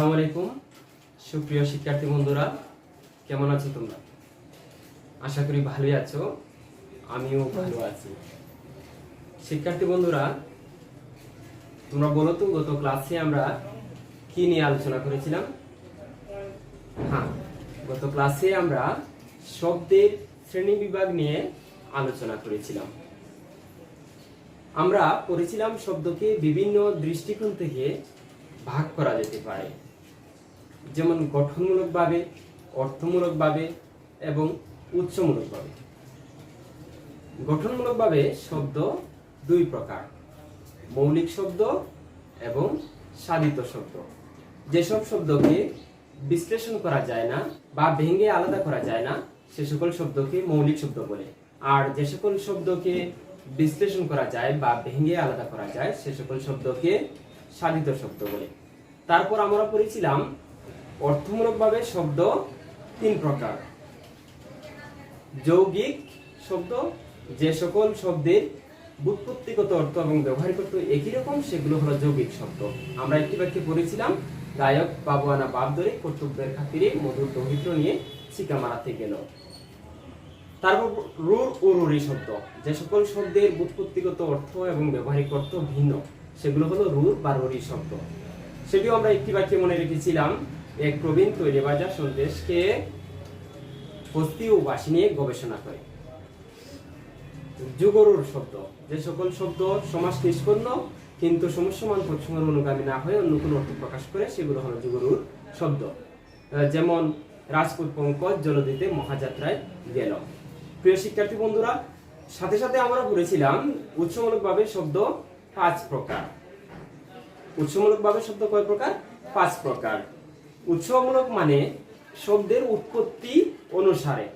আসসালামু আলাইকুম সুপ্রিয় শিক্ষার্থী বন্ধুরা, কেমন আছো তোমরা? আশা করি ভালোই আছো, আমিও ভালো আছি। শিক্ষার্থী বন্ধুরা, তোমরা বলো তো গত ক্লাসে আমরা কি নিয়ে আলোচনা করেছিলাম? হ্যাঁ, গত ক্লাসে আমরা শব্দের শ্রেণী বিভাগ নিয়ে আলোচনা করেছিলাম। আমরা পড়েছিলাম শব্দকে বিভিন্ন দৃষ্টিকোণ থেকে ভাগ করা যেতে পারে, যেমন গঠনমূলকভাবে, অর্থমূলকভাবে এবং উৎসমূলকভাবে। গঠনমূলকভাবে শব্দ দুই প্রকার, মৌলিক শব্দ এবং সাধিত শব্দ। যেসব শব্দকে বিশ্লেষণ করা যায় না বা ভেঙে আলাদা করা যায় না সে সকল শব্দকে মৌলিক শব্দ বলে, আর যে সকল শব্দকে বিশ্লেষণ করা যায় বা ভেঙে আলাদা করা যায় সে সকল শব্দকে সাধিত শব্দ বলে। তারপর আমরা পড়েছিলাম অর্থমূলকভাবে শব্দ তিন প্রকার। যৌগিক শব্দ, যে সকল শব্দের ব্যুৎপত্তিগত অর্থ এবং ব্যবহারিক অর্থ একই রকম সেগুলো হলো যৌগিক শব্দ। আমরা একটি বাক্যে পড়েছিলাম গায়ক বাবুয়ানা বাপ ধরে কর্তব্যের খাতিরে মধুর দৌহিত্র নিয়ে চিকা মারাতে গেল। তারপর রুর ও রুরি শব্দ, যে সকল শব্দের ব্যুৎপত্তিগত অর্থ এবং ব্যবহারিক অর্থ ভিন্ন সেগুলো হলো রুর বা রুরি শব্দ। সেটিও আমরা একটি বাক্যে মনে রেখেছিলাম, এক প্রবীণ তৈরি বাজার সন্দেশকে হস্তি ও বাসি নিয়ে গবেষণা করে। যুগরুর শব্দ, যে সকল শব্দ সমাস নিষ্পন্ন কিন্তু সমস্যমান প্রসঙ্গের অনুগামী না হয়ে অন্য কোনো অর্থ প্রকাশ করে সেগুলো হলো যুগরুর শব্দ। যেমন রাজপুত পঙ্কজ জলদিতে মহাযাত্রায় গেল। প্রিয় শিক্ষার্থী বন্ধুরা, সাথে সাথে আমরা পড়েছিলাম উৎসমূলকভাবে শব্দ পাঁচ প্রকার। উৎসমূলকভাবে শব্দ কয় প্রকার? পাঁচ প্রকার। উৎসমূলক মানে শব্দের উৎপত্তি অনুসারে,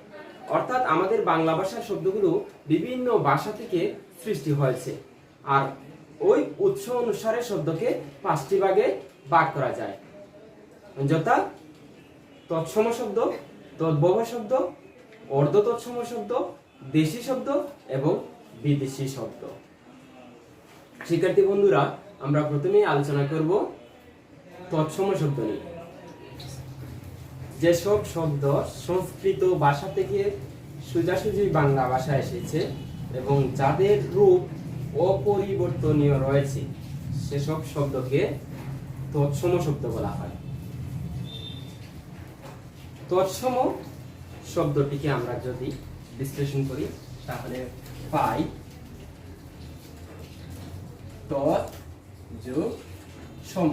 অর্থাৎ আমাদের বাংলা ভাষার শব্দগুলো বিভিন্ন ভাষা থেকে সৃষ্টি হয়েছে, আর ওই উৎস অনুসারে শব্দকে পাঁচটি ভাগে ভাগ করা যায়, যথা তৎসম শব্দ, তদ্ভব শব্দ, অর্ধ তৎসম শব্দ, দেশি শব্দ এবং বিদেশি শব্দ। শিক্ষার্থী বন্ধুরা, আমরা প্রথমেই আলোচনা করব তৎসম শব্দ নিয়ে। যেসব শব্দ সংস্কৃত ভাষা থেকে সোজাসুজি বাংলা ভাষায় এসেছে এবং যাদের রূপ অপরিবর্তনীয় রয়েছে সেসব শব্দকে তৎসম শব্দ বলা হয়। তৎসম শব্দটিকে আমরা যদি বিশ্লেষণ করি তাহলে পাই তৎ যোগ সম,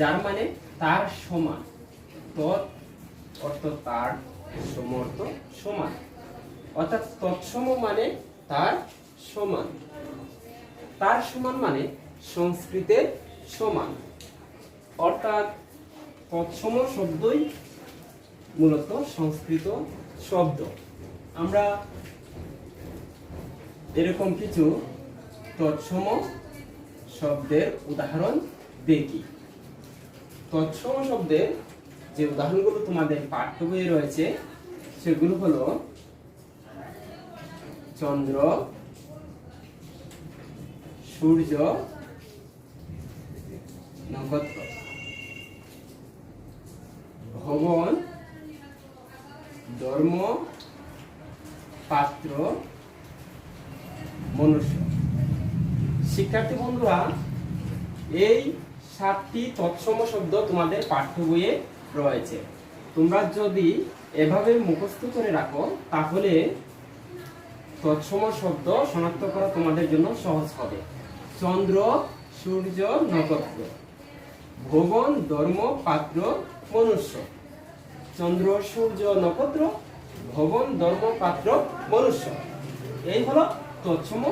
যার মানে তার সমান। তৎ অর্থ তার, সম অর্থ সমান, অর্থাৎ তৎসম মানে তার সমান। তার সমান মানে সংস্কৃতের সমান, অর্থাৎ তৎসম শব্দই মূলত সংস্কৃত শব্দ। আমরা এরকম কিছু তৎসম শব্দের উদাহরণ দেখি। তৎসম শব্দের যে উদাহরণগুলো তোমাদের পাঠ্য বইয়ে রয়েছে সেগুলো হলো চন্দ্র, সূর্য, নক্ষত্র, ভবন, ধর্ম, পাত্র, মনুষ্য। শিক্ষার্থী বন্ধুরা, এই 7টি তৎসম শব্দ তোমাদের পাঠ্য বইয়ে রয়েছে। তোমরা যদি এভাবে মুখস্থ করে রাখো তাহলে তৎসম শব্দ শনাক্ত করা তোমাদের জন্য সহজ হবে। চন্দ্র, সূর্য, নক্ষত্র, ভুবন, ধর্ম, পাত্র, মনুষ্য। চন্দ্র, সূর্য, নক্ষত্র, ভুবন, ধর্ম, পাত্র, মনুষ্য, এই হলো তৎসম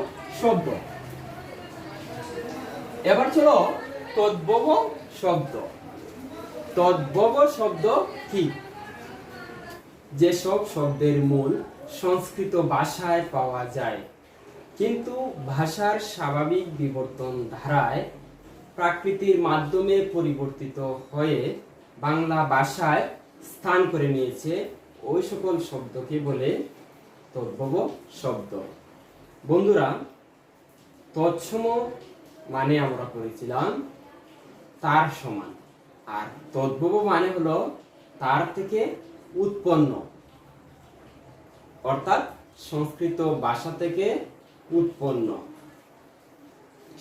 শব্দ। এবার চলো তদ্ভব শব্দ। তদ্ভব শব্দ কি? যেসব শব্দের মূল সংস্কৃত ভাষায় পাওয়া যায় কিন্তু ভাষার স্বাভাবিক বিবর্তন ধারায় প্রাকৃতির মাধ্যমে পরিবর্তিত হয়ে বাংলা ভাষায় স্থান করে নিয়েছে, ওই সকল শব্দকে বলে তদ্ভব শব্দ। বন্ধুরা, তৎসম মানে আমরা পড়েছিলাম তার সমান। আর তদ্ভব মানে হলো তার থেকে উৎপন্ন, অর্থাৎ সংস্কৃত ভাষা থেকে উৎপন্ন।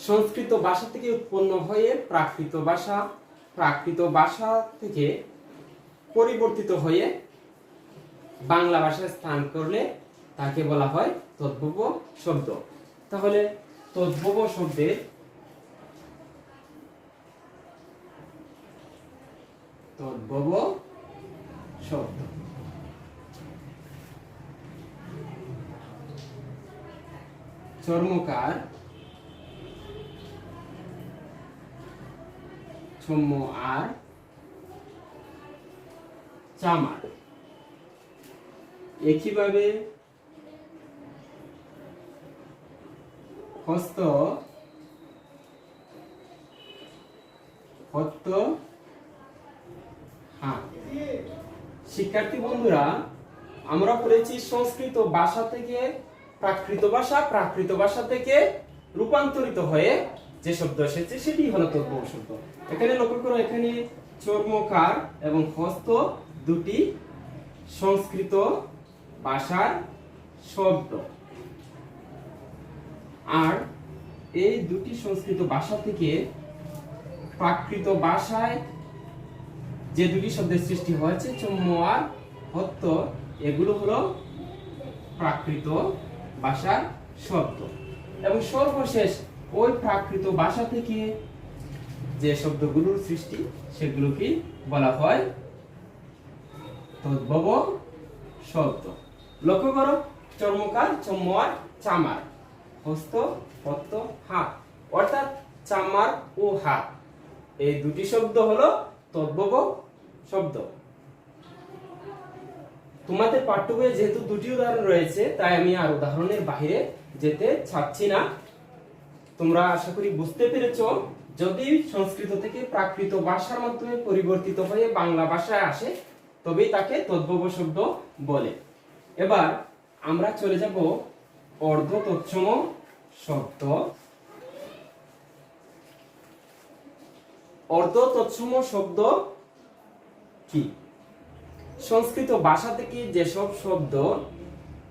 সংস্কৃত ভাষা থেকে উৎপন্ন হয়ে প্রাকৃত ভাষা, প্রাকৃত ভাষা থেকে পরিবর্তিত হয়ে বাংলা ভাষায় স্থান করলে তাকে বলা হয় তদ্ভব শব্দ। তাহলে তদ্ভব শব্দের তদ্ভব শব্দ চর্মকার, ছম্ম আর চামার। একইভাবে হস্ত, হত্ত, হাত। শিক্ষার্থী বন্ধুরা, আমরা পড়েছি সংস্কৃত ভাষা থেকে প্রাকৃত ভাষা, প্রাকৃত ভাষা থেকে রূপান্তরিত হয়ে যে শব্দ এসেছে সেটি হলো তদ্ভব শব্দ। এখানে লক্ষ্য করো, এখানে চর্মকার এবং হস্ত দুটি সংস্কৃত ভাষার শব্দ। আর এই দুটি সংস্কৃত ভাষা থেকে প্রাকৃত ভাষায় যে দুটি শব্দের সৃষ্টি হয়েছে, চম্ম আর হত্ত, এগুলো হলো প্রাকৃত ভাষার শব্দ। এবং সর্বশেষ ওই প্রাকৃত ভাষা থেকে যে শব্দগুলোর সৃষ্টি সেগুলোকে বলা হয় তদ্ভব শব্দ। লক্ষ্য করো, চর্মকার, চম্ম আর চামার, হস্ত, হত্ত, হাত, অর্থাৎ চামার ও হাত, এই দুটি শব্দ হলো তদ্ভব শব্দ। তোমাদের পাঠ্য বইয়ে যেহেতু দুটি উদাহরণ রয়েছে, তাই আমি আর উদাহরণের বাইরে যেতে চাচ্ছি না। তোমরা আশা করি বুঝতে পেরেছ, যদি সংস্কৃত থেকে প্রাকৃত ভাষার মাধ্যমে পরিবর্তিত হয়ে বাংলা ভাষায় আসে তবেই তাকে তদ্ভব শব্দ বলে। এবার আমরা চলে যাব অর্ধ তৎসম শব্দ। অর্ধ তৎসম শব্দ কি? সংস্কৃত ভাষা থেকে যেসব শব্দ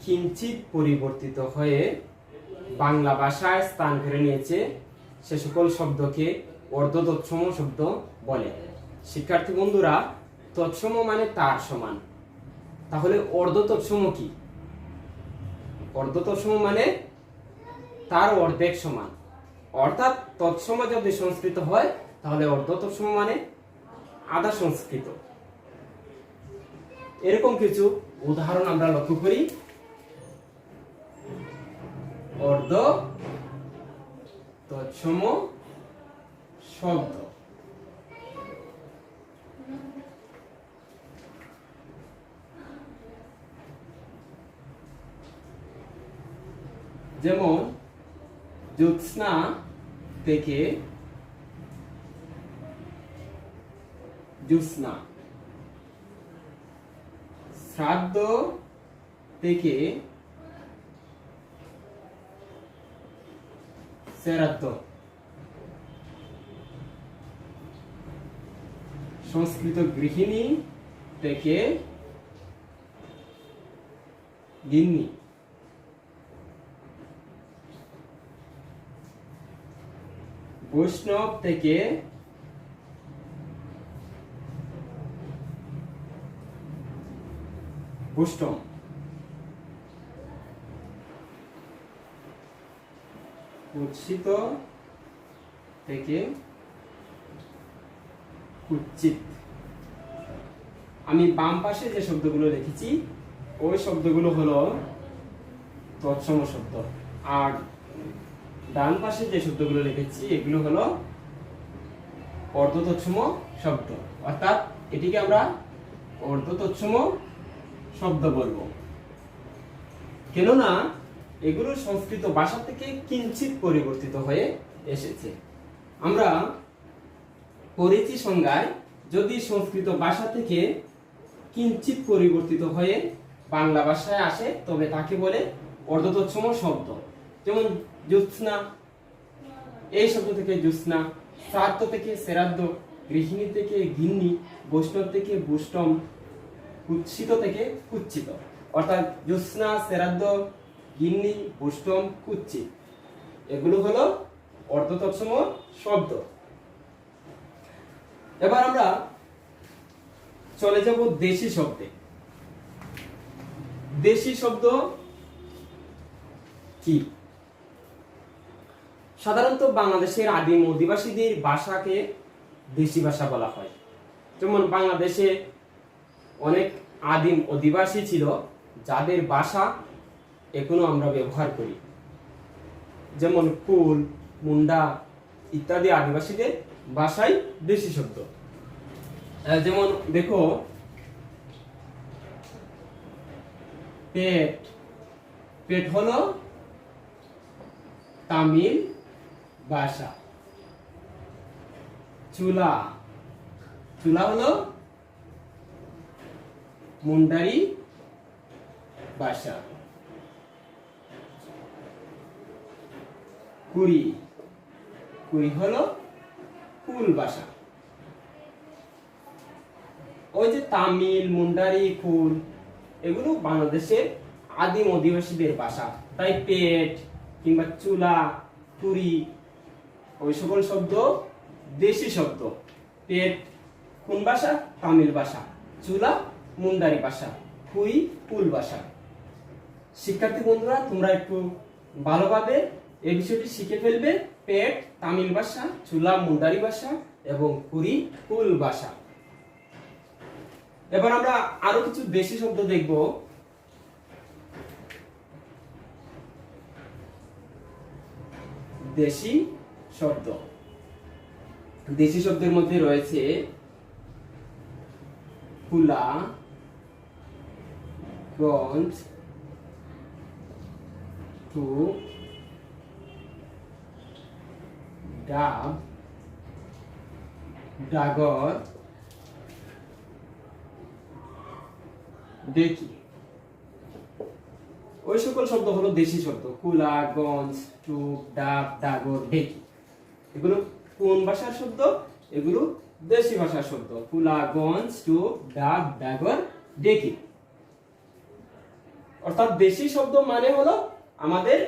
কিঞ্চিত পরিবর্তিত হয়ে বাংলা ভাষায় স্থান করে নিয়েছে সে সকল শব্দকে অর্ধ তৎসম শব্দ বলে। শিক্ষার্থী বন্ধুরা, তৎসম মানে তার সমান, তাহলে অর্ধ তৎসম কি? অর্ধ তৎসম মানে তার অর্ধেক সমান, অর্থাৎ তৎসম যদি সংস্কৃত হয় তাহলে অর্ধ তৎসম মানে আধা সংস্কৃত। এরকম কিছু উদাহরণ আমরা লক্ষ্য করি। অর্ধ তৎসম শব্দ, যেমন জ্যোৎস্না থেকে জ্যোৎস্না, শ্রাদ্ধ থেকে শ্রাদ্ধ, সংস্কৃত গৃহিণী থেকে গিন্নি, বৈষ্ণব থেকে বৈষ্ণব, কুৎসিত থেকে কুৎসিত। আমি বাম পাশে যে শব্দগুলো লিখেছি ওই শব্দগুলো হলো তৎসম শব্দ, আর ডান পাশে যে শব্দগুলো লিখেছি এগুলো হলো অর্ধ তৎসম শব্দ, অর্থাৎ এটিকে আমরা অর্ধ তৎসম শব্দ বলবো। কেননা এগুলো সংস্কৃত ভাষা থেকে কিঞ্চিত পরিবর্তিত হয়ে এসেছে। আমরা পড়েছি সংজ্ঞায়, যদি সংস্কৃত ভাষা থেকে কিঞ্চিত পরিবর্তিত হয়ে বাংলা ভাষায় আসে তবে তাকে বলে অর্ধ তৎসম শব্দ। যেমন জ্যোৎস্না, এই শব্দ থেকে জ্যোৎস্না, শ্রাদ্ধ থেকে শ্রাদ্ধ, গৃহিণী থেকে গিন্নি, বৈষ্ণব থেকে বৈষ্ণব, কুৎসিত থেকে কুৎসিত। অর্থাৎ জ্যোৎস্না, শ্রাদ্ধ, গিন্নি, বৈষ্ণব, কুৎসিত এগুলো হলো অর্থতৎসম শব্দ। এবার আমরা চলে যাব দেশি শব্দে। দেশি শব্দ কি? সাধারণত বাংলাদেশের আদিম অধিবাসীদের ভাষাকে দেশি ভাষা বলা হয়। যেমন বাংলাদেশে অনেক আদিম অধিবাসী ছিল যাদের ভাষা এখনো আমরা ব্যবহার করি, যেমন কুল, মুন্ডা ইত্যাদি আদিবাসীদের ভাষাই দেশি শব্দ। যেমন দেখো, পেট, পেট হলো তামিল ভাষা। চুলা, চুলা হলো মুন্ডারি ভাষা। কুড়ি, কুড়ি হলো কুল ভাষা। ওই যে তামিল, মুন্ডারি, কুল এগুলো বাংলাদেশের আদিম অধিবাসীদের ভাষা। তাই পেট কিংবা চুলা, কুড়ি ওই সকল শব্দ দেশি শব্দ। পেট কোন ভাষা? তামিল ভাষা। চুলা মুন্ডারি ভাষা, কুড়ি কুল ভাষা। শিক্ষার্থী বন্ধুরা, তোমরা একটু ভালোভাবে এই বিষয়টি শিখে ফেলবে। পেট তামিল ভাষা, চুলা মুন্ডারি ভাষা এবং কুড়ি কুল ভাষা। এবার আমরা আরো কিছু দেশি শব্দ দেখব। দেশি শব্দ, দেশি শব্দের মধ্যে রয়েছে কুলা, গঞ্জ, টুপ, ডাব, ডাগর, ডেকি। ওই সকল শব্দ হলো দেশি শব্দ। কুলা, গঞ্জ, টুপ, ডাব, ডাগর, ডেকি এগুলো কোন ভাষার শব্দ? এগুলো দেশি ভাষার শব্দ। কুলা, গঞ্জ, টুপ, ডাব, ডাগর, ডেকি। অর্থাৎ দেশি শব্দ মানে হলো আমাদের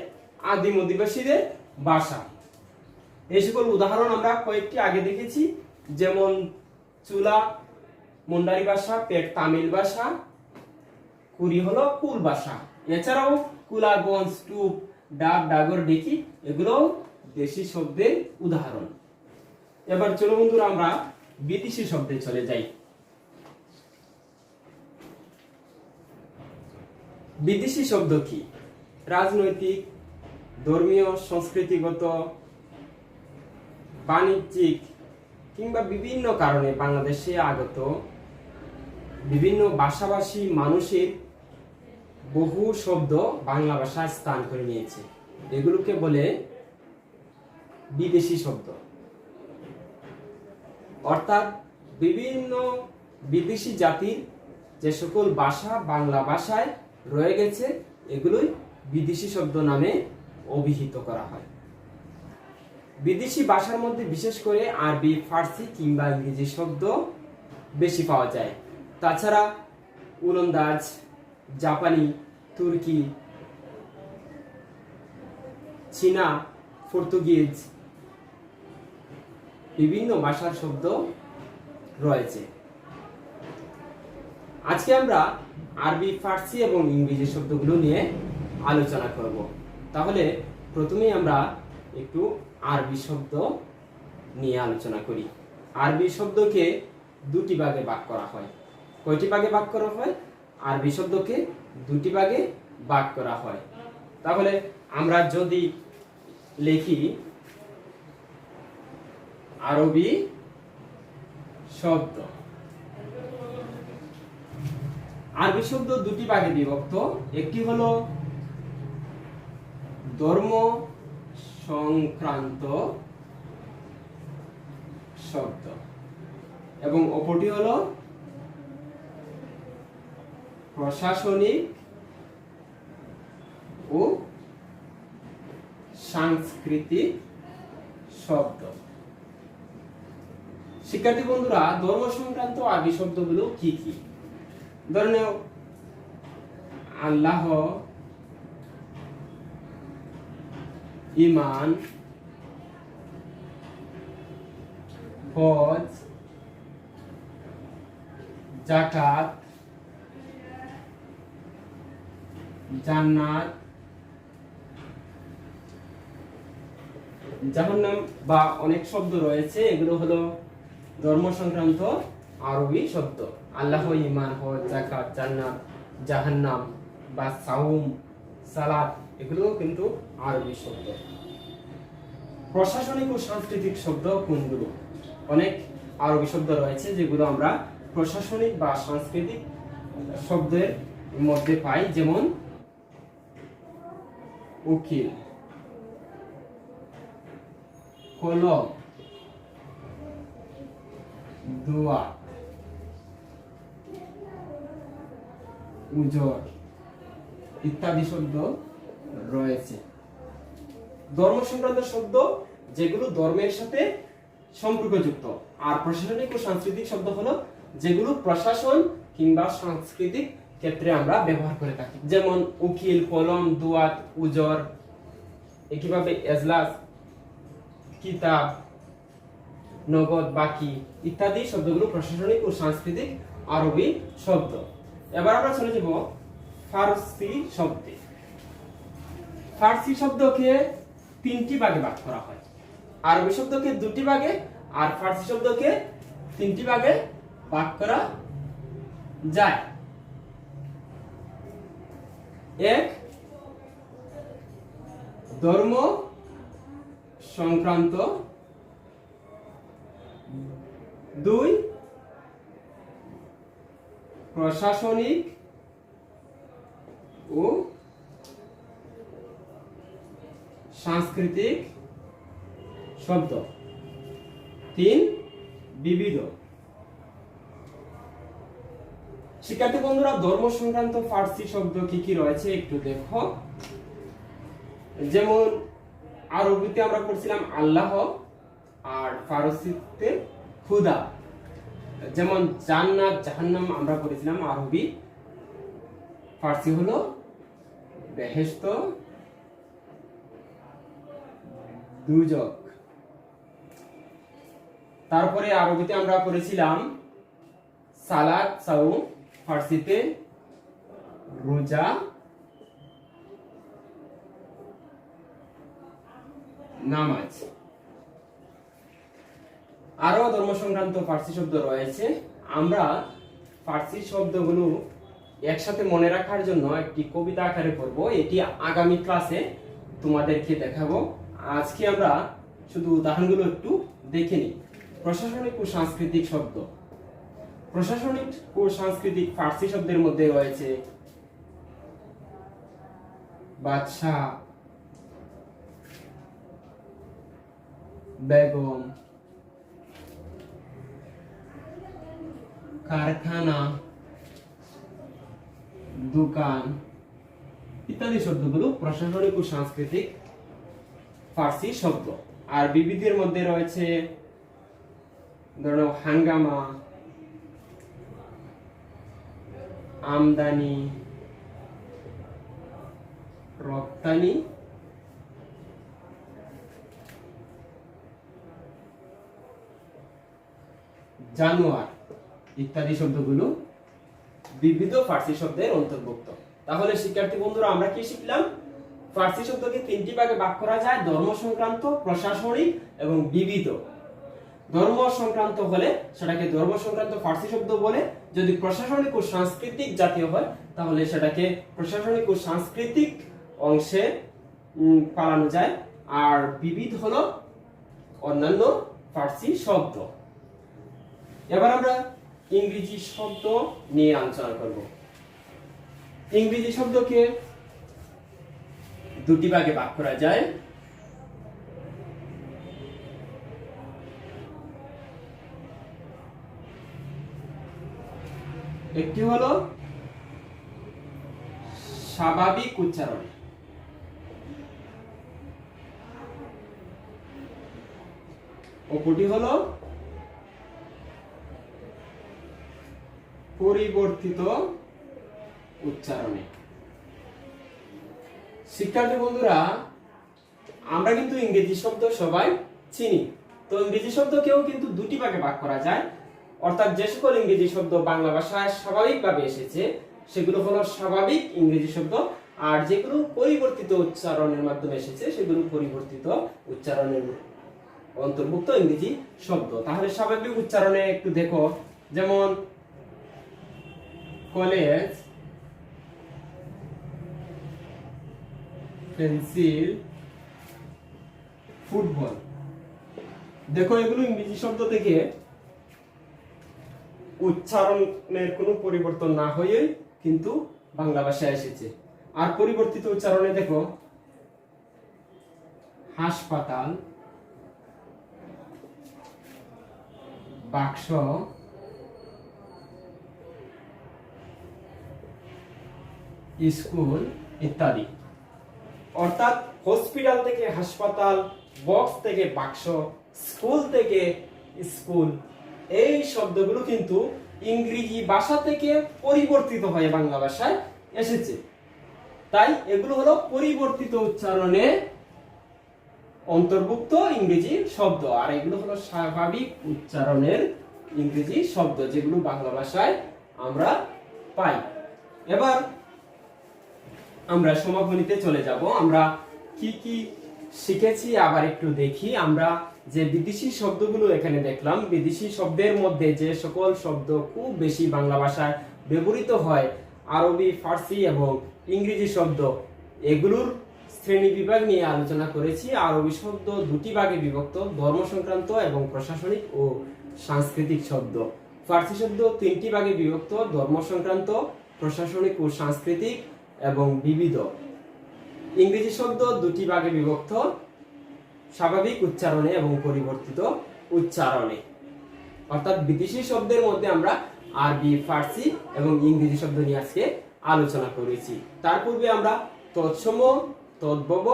আদিম অধিবাসীদের ভাষা। এই সকল উদাহরণ আমরা কয়েকটি আগে দেখেছি, যেমন চুলা মুন্ডারি ভাষা, পেট তামিল ভাষা, কুড়ি হলো কুল ভাষা। এছাড়াও কুলা, গঞ্জ, টুপ, ডাব, ডাগর, ডেকি এগুলো দেশি শব্দের উদাহরণ। এবার চলো বন্ধুরা আমরা বিদেশি শব্দে চলে যাই। বিদেশি শব্দ কি? রাজনৈতিক, ধর্মীয়, সংস্কৃতিগত, বাণিজ্যিক কিংবা বিভিন্ন কারণে বাংলাদেশে আগত বিভিন্ন ভাষাভাষী মানুষের বহু শব্দ বাংলা ভাষায় স্থান করে নিয়েছে। এগুলোকে বলে বিদেশি শব্দ। অর্থাৎ বিভিন্ন বিদেশি জাতির যে সকল ভাষা বাংলা ভাষায় রয়ে গেছে এগুলোই বিদেশি শব্দ নামে অভিহিত করা হয়। বিদেশি ভাষার মধ্যে বিশেষ করে আরবি, ফার্সি কিংবা ইংরেজি শব্দ বেশি পাওয়া যায়। তাছাড়া ওলন্দাজ, জাপানি, তুর্কি, চীনা, পর্তুগিজ বিভিন্ন ভাষার শব্দ রয়েছে। আজকে আমরা আরবি, ফার্সি এবং ইংরেজি শব্দগুলো নিয়ে আলোচনা করব। তাহলে প্রথমেই আমরা একটু আরবি শব্দ নিয়ে আলোচনা করি। আরবি শব্দকে দুটি ভাগে ভাগ করা হয়। কয়টি ভাগে ভাগ করা হয়? আরবি শব্দকে দুটি ভাগে ভাগ করা হয়। তাহলে আমরা যদি লিখি আরবি শব্দ, আরবি শব্দ দুটি ভাগে বিভক্ত। একটি হলো ধর্ম সংক্রান্ত শব্দ এবং অপরটি হলো প্রশাসনিক ও সাংস্কৃতিক শব্দ। শিক্ষার্থী বন্ধুরা, ধর্ম সংক্রান্ত আরবি শব্দগুলো কি কি? ধরে নাও আল্লাহ, ঈমান, হজ, যাকাত, জান্নাত, জাহান্নাম বা অনেক শব্দ রয়েছে। এগুলো হলো ধর্ম সংক্রান্ত আরবি শব্দ। আল্লাহ, ঈমান, হজ, যাকাত, জান্নাত, জাহান্নাম বা সাওম, সালাত এগুলো কিন্তু আরবি শব্দ। প্রশাসনিক ও সাংস্কৃতিক শব্দ কোনগুলো? অনেক আরবি শব্দ রয়েছে যেগুলো আমরা প্রশাসনিক বা সাংস্কৃতিক শব্দের মধ্যে পাই, যেমন উকিল, কলম, দোয়া, উজর ইত্যাদি শব্দ রয়েছে। ধর্ম সংক্রান্ত শব্দ যেগুলো ধর্মের সাথে সম্পর্কযুক্ত, আর প্রশাসনিক ও সাংস্কৃতিক শব্দ হলো যেগুলো প্রশাসন কিংবা সাংস্কৃতিক ক্ষেত্রে আমরা ব্যবহার করে থাকি, যেমন উকিল, কলম, দুয়াত, উজর, একইভাবে এজলাস, কিতাব, নগদ, বাকি ইত্যাদি শব্দগুলো প্রশাসনিক ও সাংস্কৃতিক আরবি শব্দ। এবার আমরা চলে যাব ফারসি শব্দে। ফারসি শব্দকে তিনটি ভাগে ভাগ করা হয়। আরবি শব্দকে দুটি ভাগে আর ফারসি শব্দকে তিনটি ভাগে ভাগ করা যায়। এক, ধর্ম সংক্রান্ত, দুই, প্রশাসনিক ও সাংস্কৃতিক শব্দ, তিন, বিবিধ। শিক্ষার্থী বন্ধুরা, ধর্ম সংক্রান্ত ফারসি শব্দ কি কি রয়েছে একটু দেখো। যেমন আরবিতে আমরা পড়ছিলাম আল্লাহ, আর ফারসিতে খুদা। যেমন জান্নাত, জাহান্নাম আমরা পড়েছিলাম আরবি, ফারসি হলো বেহেশত, দুজক। তারপরে আরবিতে আমরা পড়েছিলাম সালাত, সাওম, ফারসিতে রোজা, নামাজ। আরো ধর্ম সংক্রান্ত ফারসি শব্দ রয়েছে। আমরা ফারসি শব্দগুলো একসাথে মনে রাখার জন্য একটি কবিতা আকারে পড়ব, এটি আগামী ক্লাসে তোমাদেরকে দেখাবো। আজকে আমরা শুধু উদাহরণগুলো একটু দেখে নিই। প্রশাসনিক ও সাংস্কৃতিক শব্দ। প্রশাসনিক ও সাংস্কৃতিক ফারসি শব্দের মধ্যে রয়েছে বাদশাহ, বেগম, কারখানা, দোকান ইত্যাদি শব্দগুলো প্রশাসনিক ও সাংস্কৃতিক ফারসি শব্দ। আর বিবিধের মধ্যে রয়েছে ধরো হাঙ্গামা, আমদানি, রপ্তানি, জানোয়ার ইত্যাদি শব্দগুলো বিবিধ ফারসি শব্দের অন্তর্ভুক্ত। তাহলে শিক্ষার্থী বন্ধুরা, আমরা কি শিখলাম? ফারসি শব্দকে তিনটি ভাগে ভাগ করা যায়: ধর্ম সংক্রান্ত, প্রশাসনিক এবং বিবিধ। ধর্ম সংক্রান্ত হলে সেটাকে ধর্ম সংক্রান্ত ফারসি শব্দ বলে, যদি প্রশাসনিক ও সাংস্কৃতিক জাতীয় হয় তাহলে সেটাকে প্রশাসনিক ও সাংস্কৃতিক অংশে পালানো যায়। আর বিবিধ হলো অন্যান্য ফারসি শব্দ। এবার আমরা ইংরেজি শব্দ নিয়ে আলোচনা করব। ইংরেজি শব্দকে দুটি ভাগে ভাগ করা যায়: একটি হলো স্বাভাবিক উচ্চারণ, অপরটি হলো পরিবর্তিত উচ্চারণে। শিক্ষার্থী বন্ধুরা, আমরা কিন্তু ইংরেজি শব্দ সবাই চিনি। তো ইংরেজি শব্দকেও কিন্তু দুটি ভাগে ভাগ করা যায়, অর্থাৎ যে সকল ইংরেজি শব্দ বাংলা ভাষায় স্বাভাবিকভাবে এসেছে সেগুলো হলো স্বাভাবিক ইংরেজি শব্দ, আর যেগুলো পরিবর্তিত উচ্চারণের মাধ্যমে এসেছে সেগুলো পরিবর্তিত উচ্চারণের অন্তর্ভুক্ত ইংরেজি শব্দ। তাহলে স্বাভাবিক উচ্চারণে একটু দেখো, যেমন কলেজ, পেন্সিল, ফুটবল। দেখো এগুলো ইংরেজি শব্দ থেকে উচ্চারণের কোনো পরিবর্তন না হয়ে কিন্তু বাংলা ভাষায় এসেছে। আর পরিবর্তিত উচ্চারণে দেখো হাসপাতাল, বাক্স, স্কুল ইত্যাদি। অর্থাৎ হসপিটাল থেকে হাসপাতাল, বক্স থেকে বাক্স, স্কুল থেকে স্কুল, এই শব্দগুলো কিন্তু ইংরেজি ভাষা থেকে পরিবর্তিত হয়ে বাংলা ভাষায় এসেছে। তাই এগুলো হলো পরিবর্তিত উচ্চারণে অন্তর্ভুক্ত ইংরেজি শব্দ, আর এগুলো হলো স্বাভাবিক উচ্চারণের ইংরেজি শব্দ যেগুলো বাংলা ভাষায় আমরা পাই। এবার আমরা সমাপনীতে চলে যাব। আমরা কি কি শিখেছি আবার একটু দেখি। আমরা যে বিদেশি শব্দগুলো এখানে দেখলাম, বিদেশি শব্দের মধ্যে যে সকল শব্দ খুব বেশি বাংলা ভাষায় ব্যবহৃত হয়, আরবি, ফার্সি এবং ইংরেজি শব্দ, এগুলোর শ্রেণী বিভাগ নিয়ে আলোচনা করেছি। আরবি শব্দ দুটি ভাগে বিভক্ত, ধর্ম সংক্রান্ত এবং প্রশাসনিক ও সাংস্কৃতিক শব্দ। ফার্সি শব্দ তিনটি ভাগে বিভক্ত, ধর্ম সংক্রান্ত, প্রশাসনিক ও সাংস্কৃতিক এবং বিবিধ। ইংরেজি শব্দ দুটি ভাগে বিভক্ত, স্বাভাবিক উচ্চারণে এবং পরিবর্তিত উচ্চারণে। অর্থাৎ বিদেশি শব্দের মধ্যে আমরা আরবি, ফার্সি এবং ইংরেজি শব্দ নিয়ে আজকে আলোচনা করেছি। তার পূর্বে আমরা তৎসম, তদ্ভব,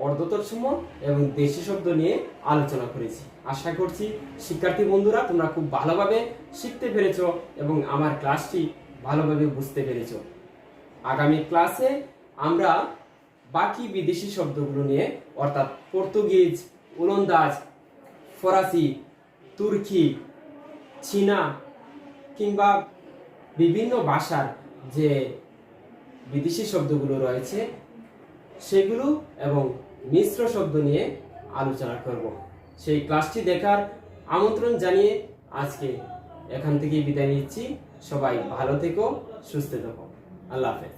অর্ধতৎসম এবং দেশি শব্দ নিয়ে আলোচনা করেছি। আশা করছি শিক্ষার্থী বন্ধুরা তোমরা খুব ভালোভাবে শিখতে পেরেছো এবং আমার ক্লাসটি ভালোভাবে বুঝতে পেরেছো। আগামী ক্লাসে আমরা বাকি বিদেশি শব্দগুলো নিয়ে, অর্থাৎ পর্তুগিজ, ওলন্দাজ, ফরাসি, তুর্কি, চীনা কিংবা বিভিন্ন ভাষার যে বিদেশি শব্দগুলো রয়েছে সেগুলো এবং মিশ্র শব্দ নিয়ে আলোচনা করব। সেই ক্লাসটি দেখার আমন্ত্রণ জানিয়ে আজকে এখান থেকে বিদায় নিচ্ছি। সবাই ভালো থেকো, সুস্থ থেকো। আল্লাহ হাফেজ।